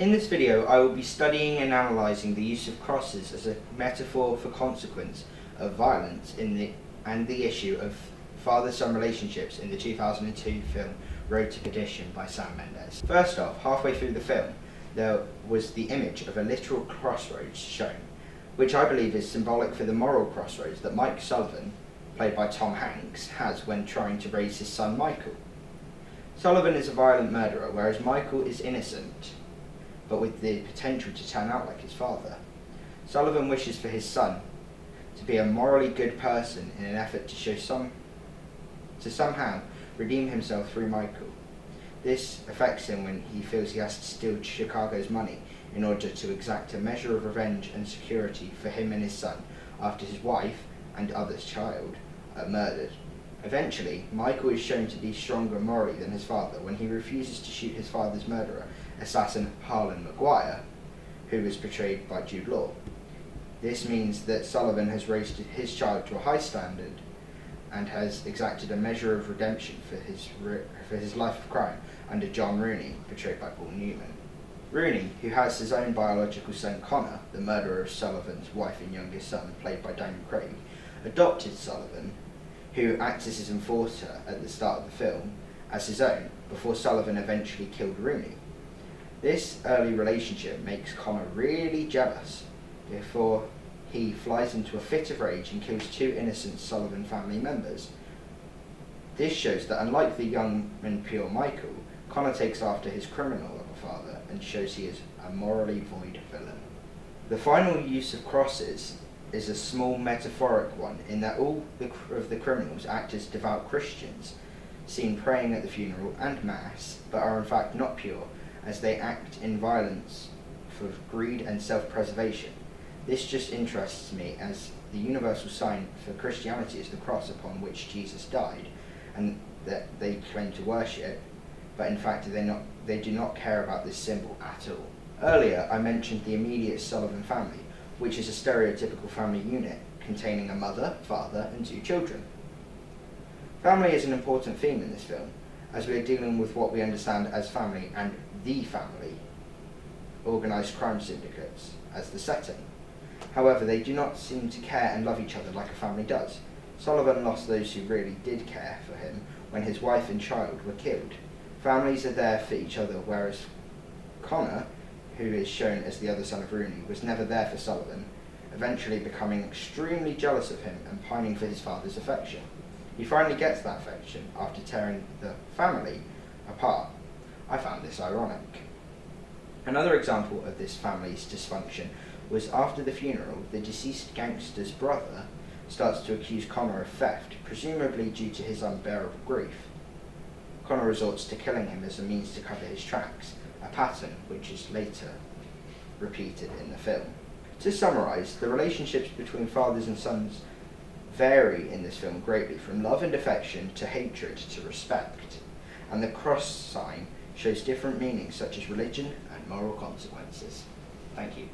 In this video, I will be studying and analysing the use of crosses as a metaphor for consequence of violence and the issue of father-son relationships in the 2002 film Road to Perdition by Sam Mendes. First off, halfway through the film, there was the image of a literal crossroads shown, which I believe is symbolic for the moral crossroads that Mike Sullivan, played by Tom Hanks, has when trying to raise his son Michael. Sullivan is a violent murderer, whereas Michael is innocent, but with the potential to turn out like his father. Sullivan wishes for his son to be a morally good person in an effort to somehow redeem himself through Michael. This affects him when he feels he has to steal Chicago's money in order to exact a measure of revenge and security for him and his son after his wife and other's child are murdered. Eventually, Michael is shown to be stronger morally than his father when he refuses to shoot his father's murderer, assassin Harlan Maguire, who was portrayed by Jude Law. This means that Sullivan has raised his child to a high standard and has exacted a measure of redemption for his life of crime under John Rooney, portrayed by Paul Newman. Rooney, who has his own biological son Connor, the murderer of Sullivan's wife and youngest son, played by Daniel Craig, adopted Sullivan, who acts as his enforcer at the start of the film, as his own, before Sullivan eventually killed Rooney. This early relationship makes Connor really jealous before he flies into a fit of rage and kills two innocent Sullivan family members. This shows that unlike the young and pure Michael, Connor takes after his criminal of a father and shows he is a morally void villain. The final use of crosses is a small metaphoric one in that all of the criminals act as devout Christians, seen praying at the funeral and mass, but are in fact not pure, as they act in violence for greed and self-preservation. This just interests me, as the universal sign for Christianity is the cross upon which Jesus died, and that they claim to worship, but in fact they do not care about this symbol at all. Earlier I mentioned the immediate Sullivan family, which is a stereotypical family unit containing a mother, father and two children. Family is an important theme in this film, as we are dealing with what we understand as family and the family, organised crime syndicates, as the setting. However, they do not seem to care and love each other like a family does. Sullivan lost those who really did care for him when his wife and child were killed. Families are there for each other, whereas Connor, who is shown as the other son of Rooney, was never there for Sullivan, eventually becoming extremely jealous of him and pining for his father's affection. He finally gets that affection after tearing the family apart. I found this ironic. Another example of this family's dysfunction was after the funeral, the deceased gangster's brother starts to accuse Connor of theft, presumably due to his unbearable grief. Connor resorts to killing him as a means to cover his tracks, a pattern which is later repeated in the film. To summarise, the relationships between fathers and sons vary in this film greatly, from love and affection to hatred to respect, and the cross sign shows different meanings such as religion and moral consequences. Thank you.